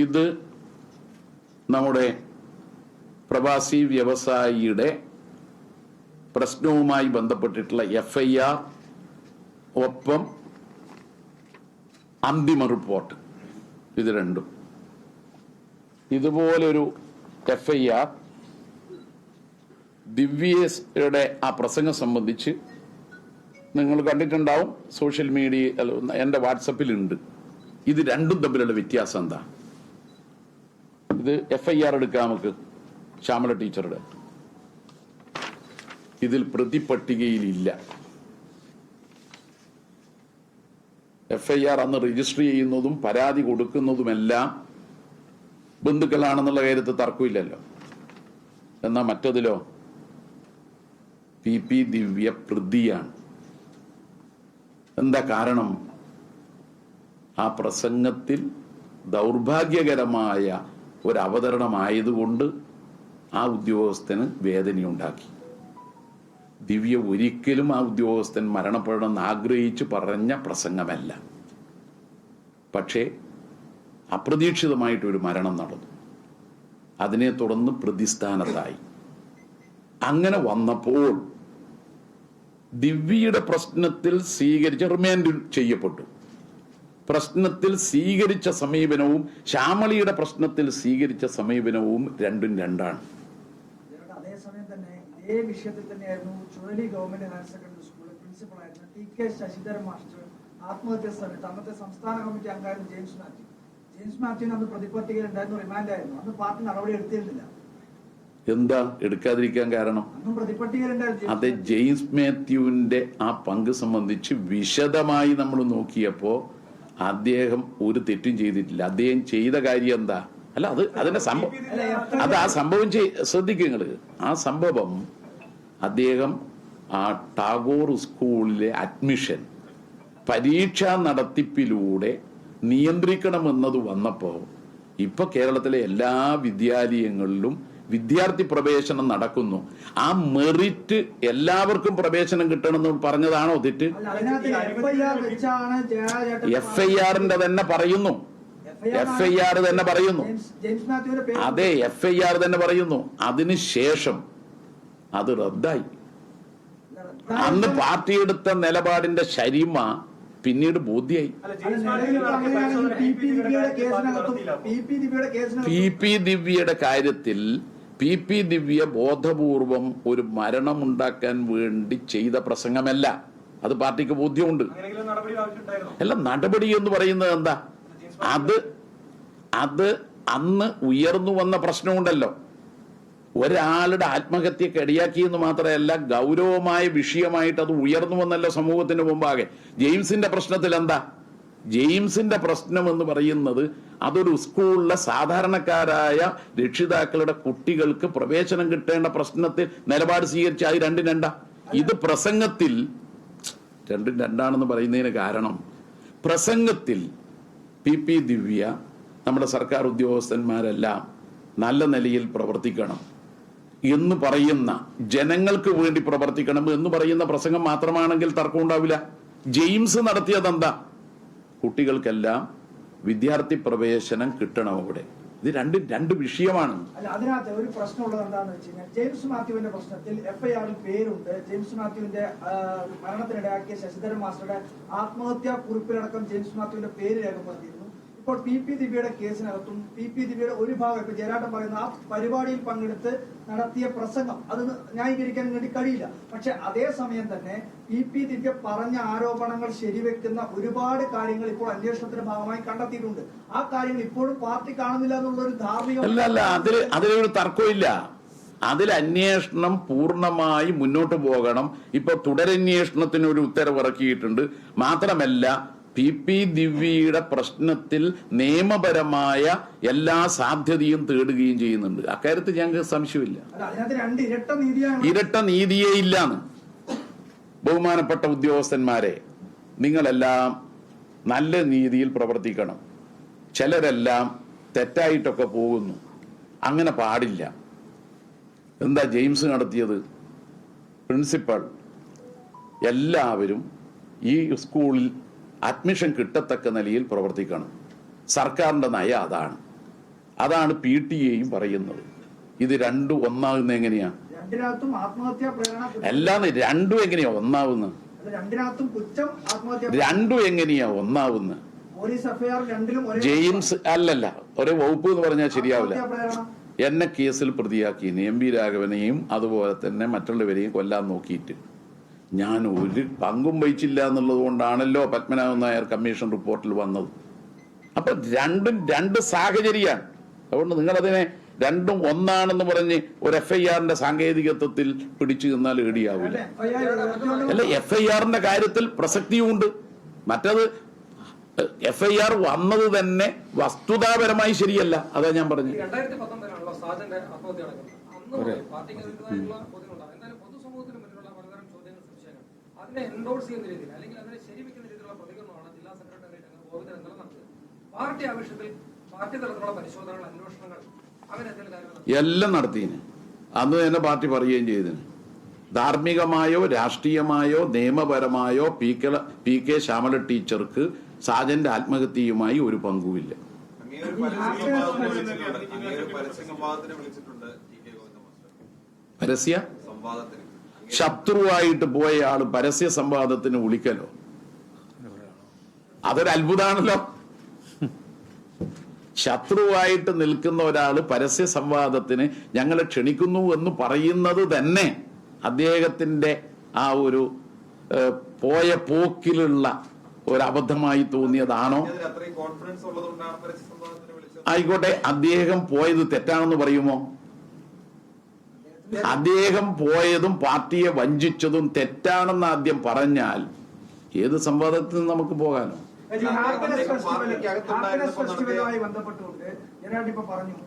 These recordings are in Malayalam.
ഇത് നമ്മുടെ പ്രവാസി വ്യവസായിയുടെ പ്രശ്നവുമായി ബന്ധപ്പെട്ടിട്ടുള്ള FIR ഒപ്പം അന്തിമ റിപ്പോർട്ട്, ഇത് രണ്ടും. ഇതുപോലൊരു FIR ദിവ്യയുടെ ആ പ്രസംഗം സംബന്ധിച്ച് നിങ്ങൾ കണ്ടിട്ടുണ്ടാവും, സോഷ്യൽ മീഡിയ എൻ്റെ വാട്സപ്പിലുണ്ട്. ഇത് രണ്ടും തമ്മിലുള്ള വ്യത്യാസം എന്താ? ഇത് FIR എടുക്കാം നമുക്ക്, ശ്യാമള ടീച്ചറുടെ. ഇതിൽ പ്രതിപട്ടികയിലില്ല. FIR അന്ന് രജിസ്റ്റർ ചെയ്യുന്നതും പരാതി കൊടുക്കുന്നതുമെല്ലാം ബന്ധുക്കളാണെന്നുള്ള കാര്യത്തിൽ തർക്കമില്ലല്ലോ. എന്നാൽ മറ്റതിലോ PP ദിവ്യ പ്രതിയാണ്. എന്താ കാരണം? ആ പ്രസംഗത്തിൽ ദൗർഭാഗ്യകരമായ ഒരു അവതരണമായതുകൊണ്ട് ആ ഉദ്യോഗസ്ഥന് വേദനയുണ്ടാക്കി. ദിവ്യ ഒരിക്കലും ആ ഉദ്യോഗസ്ഥൻ മരണപ്പെടണമെന്ന് ആഗ്രഹിച്ച് പറഞ്ഞ പ്രസംഗമല്ല. പക്ഷേ അപ്രതീക്ഷിതമായിട്ടൊരു മരണം നടന്നു. അതിനെ തുടർന്ന് പ്രതിസ്ഥാനത്തായി. അങ്ങനെ വന്നപ്പോൾ ദിവ്യയുടെ പ്രശ്നത്തിൽ സ്വീകരിച്ച റിമാൻഡ് ചെയ്യപ്പെട്ടു. പ്രശ്നത്തിൽ സ്വീകരിച്ച സമീപനവും ശ്യാമളിയുടെ പ്രശ്നത്തിൽ സ്വീകരിച്ച സമീപനവും രണ്ടും രണ്ടാണ്. അതേസമയം തന്നെ ഇതേ വിഷയത്തിൽ തന്നെയായിരുന്നു ചുഴലി ഗവൺമെന്റ് ഹയർ സെക്കൻഡറി സ്കൂളിലെ പ്രിൻസിപ്പളായിരുന്ന TK ശശിധരൻ മാസ്റ്റർ ആത്മഹത്യ ശ്രമിച്ചു. അന്നത്തെ സംസ്ഥാന കമ്മിറ്റി അംഗമായിരുന്നു ജെയിംസ് മാത്യുവിന് അന്ന് പ്രതിപട്ടികയിൽ ഉണ്ടായിരുന്നു, റിമാൻഡായിരുന്നു. അന്ന് പാർട്ടി നടപടി എടുത്തിരുന്നില്ല. എന്താ എടുക്കാതിരിക്കാൻ കാരണം? അതെ, ജെയിംസ് മാത്യുവിന്റെ ആ പങ്ക് സംബന്ധിച്ച് വിശദമായി നമ്മൾ നോക്കിയപ്പോ അദ്ദേഹം ഒരു തെറ്റും ചെയ്തിട്ടില്ല. അദ്ദേഹം ചെയ്ത കാര്യം എന്താ? അല്ല, അതിന്റെ സംഭവം, അത് ആ സംഭവം ശ്രദ്ധിക്കുക നിങ്ങള്. ആ സംഭവം അദ്ദേഹം ആ ടാഗോർ സ്കൂളിലെ അഡ്മിഷൻ പരീക്ഷാ നടത്തിപ്പിലൂടെ നിയന്ത്രിക്കണമെന്നത് വന്നപ്പോ ഇപ്പൊ കേരളത്തിലെ എല്ലാ വിദ്യാലയങ്ങളിലും വിദ്യാർത്ഥി പ്രവേശനം നടക്കുന്നു. ആ മെറിറ്റ് എല്ലാവർക്കും പ്രവേശനം കിട്ടണമെന്ന് പറഞ്ഞതാണോ തെറ്റ്? FIR തന്നെ പറയുന്നു. FIR തന്നെ പറയുന്നു. അതെ, FIR തന്നെ പറയുന്നു. അതിനുശേഷം അത് റദ്ദായി. അന്ന് പാർട്ടി എടുത്ത നിലപാടിന്റെ ശരിമ പിന്നീട് ബോധ്യായി. PP ദിവ്യയുടെ കാര്യത്തിൽ PP ദിവ്യ ബോധപൂർവം ഒരു മരണമുണ്ടാക്കാൻ വേണ്ടി ചെയ്ത പ്രസംഗമല്ല. അത് പാർട്ടിക്ക് ബോധ്യമുണ്ട്. അല്ല, നടപടി എന്ന് പറയുന്നത് എന്താ? അത് അന്ന് ഉയർന്നു വന്ന പ്രശ്നമുണ്ടല്ലോ. ഒരാളുടെ ആത്മഹത്യക്ക് ഇടയാക്കിയെന്ന് മാത്രമല്ല, ഗൗരവമായ വിഷയമായിട്ട് അത് ഉയർന്നു വന്നല്ലോ സമൂഹത്തിന് മുമ്പാകെ. ജെയിംസിന്റെ പ്രശ്നത്തിൽ എന്താ? ജെയിംസിന്റെ പ്രശ്നം എന്ന് പറയുന്നത് അതൊരു സ്കൂളിലെ സാധാരണക്കാരായ രക്ഷിതാക്കളുടെ കുട്ടികൾക്ക് പ്രവേശനം കിട്ടേണ്ട പ്രശ്നത്തിൽ നിലപാട് സ്വീകരിച്ച അത് രണ്ടും രണ്ടാ. ഇത് പ്രസംഗത്തിൽ രണ്ടും രണ്ടാണെന്ന് പറയുന്നതിന് കാരണം, പ്രസംഗത്തിൽ PP ദിവ്യ നമ്മുടെ സർക്കാർ ഉദ്യോഗസ്ഥന്മാരെല്ലാം നല്ല നിലയിൽ പ്രവർത്തിക്കണം എന്ന് പറയുന്ന, ജനങ്ങൾക്ക് വേണ്ടി പ്രവർത്തിക്കണം എന്ന് പറയുന്ന പ്രസംഗം മാത്രമാണെങ്കിൽ തർക്കം ഉണ്ടാവില്ല. ജെയിംസ് നടത്തിയതെന്താ? കുട്ടികൾക്കെല്ലാം വിദ്യാർത്ഥി പ്രവേശനം കിട്ടണം. അവിടെ ഇത് രണ്ട് വിഷയമാണ്. അതിനകത്ത് ഒരു പ്രശ്നമുള്ളത് എന്താണെന്ന് വെച്ച് കഴിഞ്ഞാൽ, ജെയിംസ് മാത്യുവിന്റെ പ്രശ്നത്തിൽ FIR-ൽ പേരുണ്ട്. ജെയിംസ് മാത്യുവിന്റെ മരണത്തിനിടയാക്കിയ ശശിധരൻ മാസ്റ്ററുടെ ആത്മഹത്യാ കുറിപ്പിലടക്കം ജെയിംസ് മാത്യുവിന്റെ പേര് രേഖപ്പെടുത്തിയിരുന്നു. ഇപ്പോൾ PP ദിവ്യയുടെ കേസിനകത്തും PP ദിവ്യയുടെ ഒരു ഭാഗം, ഇപ്പൊ ജയരാട്ടൻ പറയുന്ന ആ പരിപാടിയിൽ പങ്കെടുത്ത് നടത്തിയ പ്രസംഗം അത് ന്യായീകരിക്കാൻ വേണ്ടി കഴിയില്ല. പക്ഷെ അതേസമയം തന്നെ PP ദിവ്യ പറഞ്ഞ ആരോപണങ്ങൾ ശരിവെക്കുന്ന ഒരുപാട് കാര്യങ്ങൾ ഇപ്പോൾ അന്വേഷണത്തിന്റെ ഭാഗമായി കണ്ടെത്തിയിട്ടുണ്ട്. ആ കാര്യങ്ങൾ ഇപ്പോഴും പാർട്ടി കാണുന്നില്ല എന്നുള്ള ഒരു ധാർമ്മിക അല്ല, അതിലൊരു തർക്കമില്ല. അതിൽ അന്വേഷണം പൂർണ്ണമായി മുന്നോട്ട് പോകണം. ഇപ്പൊ തുടരന്വേഷണത്തിന് ഒരു ഉത്തരവ് ഇറക്കിയിട്ടുണ്ട്. മാത്രമല്ല, PP ദിവ്യയുടെ പ്രശ്നത്തിൽ നിയമപരമായ എല്ലാ സാധ്യതയും തേടുകയും ചെയ്യുന്നുണ്ട്. അക്കാര്യത്തിൽ ഞങ്ങൾക്ക് സംശയമില്ല. ഇരട്ട നീതിയേ ഇല്ലാന്ന്. ബഹുമാനപ്പെട്ട ഉദ്യോഗസ്ഥന്മാരെ, നിങ്ങളെല്ലാം നല്ല രീതിയിൽ പ്രവർത്തിക്കണം. ചിലരെല്ലാം തെറ്റായിട്ടൊക്കെ പോകുന്നു. അങ്ങനെ പാടില്ല. എന്താ ജെയിംസ് നടത്തിയത്? പ്രിൻസിപ്പൽ എല്ലാവരും ഈ സ്കൂളിൽ അഡ്മിഷൻ കിട്ടത്തക്ക നിലയിൽ പ്രവർത്തിക്കണം. സർക്കാരിന്റെ നയം അതാണ് PTA പറയുന്നത്. ഇത് രണ്ടും ഒന്നാകുന്ന എങ്ങനെയാ? രണ്ടിനകത്തും ആത്മഹത്യാ പ്രേരണ അല്ലാന്ന് രണ്ടും എങ്ങനെയാ ഒന്നാവുന്നത്? രണ്ടിനകത്തും കുറ്റം ആത്മഹത്യ. രണ്ടും എങ്ങനെയാ ഒന്നാവുന്നത്? പോലീസ് എഫ്ഐആർ രണ്ടിലും ജെയിംസ് അല്ലല്ല, ഒരേ വകുപ്പ് എന്ന് പറഞ്ഞാൽ ശരിയാവില്ല. പ്രേരണ. എന്നെ കേസിൽ പ്രതിയാക്കി MP രാഘവനെയും അതുപോലെ തന്നെ മറ്റുള്ളവരെയും കൊല്ലാൻ നോക്കിയിട്ട് ഞാൻ ഒരു പങ്കും വഹിച്ചില്ല എന്നുള്ളത് കൊണ്ടാണല്ലോ പത്മനാഭൻ നായർ കമ്മീഷൻ റിപ്പോർട്ടിൽ വന്നത്. അപ്പൊ രണ്ടും രണ്ട് സാഹചര്യമാണ്. അതുകൊണ്ട് നിങ്ങളതിനെ രണ്ടും ഒന്നാണെന്ന് പറഞ്ഞ് ഒരു FIR-ന്റെ സാങ്കേതികത്വത്തിൽ പിടിച്ചു നിന്നാൽ ഏടിയാവില്ല. അല്ല, FIR-ന്റെ കാര്യത്തിൽ പ്രസക്തിയുണ്ട്. മറ്റത് FIR വന്നത് തന്നെ വസ്തുതാപരമായി ശരിയല്ല. അതാ ഞാൻ പറഞ്ഞു. 2019 സാജന്റെ ആത്മഹത്യ നടക്കുന്നത്. അന്ന് പാർട്ടിക്ക് അതിൻ്റെതായിട്ടുള്ള ബോധ്യമുണ്ടാകും. എന്തായാലും പൊതുസമൂഹത്തിന് മുന്നിലുള്ള പലതരം ചോദ്യങ്ങൾ, സംശയങ്ങൾ അതിനെ എൻഡോഴ്സ് ചെയ്യുന്ന രീതിയിൽ അല്ലെങ്കിൽ അതിനെ ശരിവെക്കുന്ന രീതിയിലുള്ള പ്രതികരണമാണ് ജില്ലാ സെക്രട്ടേറിയറ്റ് ഗോവിന്ദൻ ഇന്നലെ നടത്തിയത്. പാർട്ടി ആവശ്യത്തിൽ പാർട്ടി തലത്തിലുള്ള പരിശോധനകൾ, അന്വേഷണങ്ങൾ അങ്ങനെ എന്തെങ്കിലും കാര്യങ്ങൾ എല്ലാം നടത്തിന്. അന്ന് തന്നെ പാർട്ടി പറയുകയും ചെയ്തതിന് ധാർമ്മികമായോ രാഷ്ട്രീയമായോ നിയമപരമായോ PK ശ്യാമല ടീച്ചർക്ക് സാജന്റെ ആത്മഹത്യയുമായി ഒരു പങ്കുമില്ല. പരസ്യ ശത്രുവായിട്ട് പോയ ആള് പരസ്യ സംവാദത്തിന് വിളിക്കലോ? അതൊരു അത്ഭുതമാണല്ലോ. ശത്രുവായിട്ട് നിൽക്കുന്ന ഒരാള് പരസ്യ സംവാദത്തിന് ഞങ്ങളെ ക്ഷണിക്കുന്നു എന്ന് പറയുന്നത് തന്നെ അദ്ദേഹത്തിന്റെ ആ ഒരു പോയ പോക്കിലുള്ള ഒരു അബദ്ധമായി തോന്നിയതാണോ? ആയിക്കോട്ടെ, അദ്ദേഹം പോയത് തെറ്റാണെന്ന് പറയുമോ? അദ്ദേഹം പോയതും പാർട്ടിയെ വഞ്ചിച്ചതും തെറ്റാണെന്ന് ആദ്യം പറഞ്ഞാൽ ഏത് സംവാദത്തിൽ നമുക്ക് പോകാനോ? ഫെസ്റ്റിവലുമായി ബന്ധപ്പെട്ടുകൊണ്ട് ഞാനിപ്പോ പറഞ്ഞു,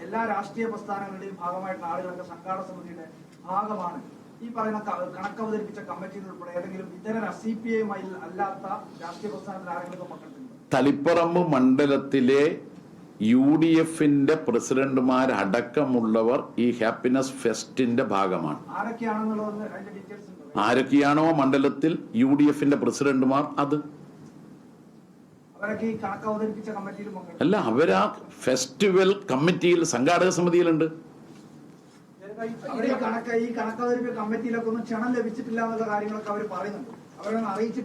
എല്ലാ രാഷ്ട്രീയ പ്രസ്ഥാനങ്ങളുടെയും ഭാഗമായിട്ടുള്ള ആളുകളൊക്കെ സംഘാടക സമിതിയുടെ ഭാഗമാണ്. ഈ പറയുന്ന കണക്ക് അവതരിപ്പിച്ച കമ്മിറ്റിയിൽ ഉൾപ്പെടെ ഏതെങ്കിലും ഇതര CPI അല്ലാത്ത രാഷ്ട്രീയ പ്രസ്ഥാനത്തിൽ ആരെങ്കിലും പങ്കെടുത്തിട്ടുണ്ട്? തളിപ്പറമ്പ് മണ്ഡലത്തിലെ UDF-ന്റെ പ്രസിഡന്റുമാരടക്കമുള്ളവർ ഈ ഹാപ്പിനെസ് ഫെസ്റ്റിന്റെ ഭാഗമാണ്. ആരൊക്കെയാണെന്നുള്ളത് അതിന്റെ ഡീറ്റെയിൽസ് ഉണ്ട്. ആരൊക്കെയാണോ മണ്ഡലത്തിൽ UDF-ന്റെ പ്രസിഡന്റുമാർ അത് അവരൊക്കെ ഈ കണക്ക് അവതരിപ്പിച്ച കമ്മിറ്റിയിൽ പങ്കെടുക്കും. അല്ല, അവരാ ഫെസ്റ്റിവൽ കമ്മിറ്റിയിൽ സംഘാടക സമിതിയിലുണ്ട്. ഈ കണക്ക് അവതരിപ്പിച്ച കമ്മിറ്റിയിലൊക്കെ ഒന്നും ക്ഷണം ലഭിച്ചിട്ടില്ല എന്നുള്ള കാര്യങ്ങളൊക്കെ അവർ പറയുന്നുണ്ട്. അവരൊന്നും അറിയിച്ചിട്ടില്ല.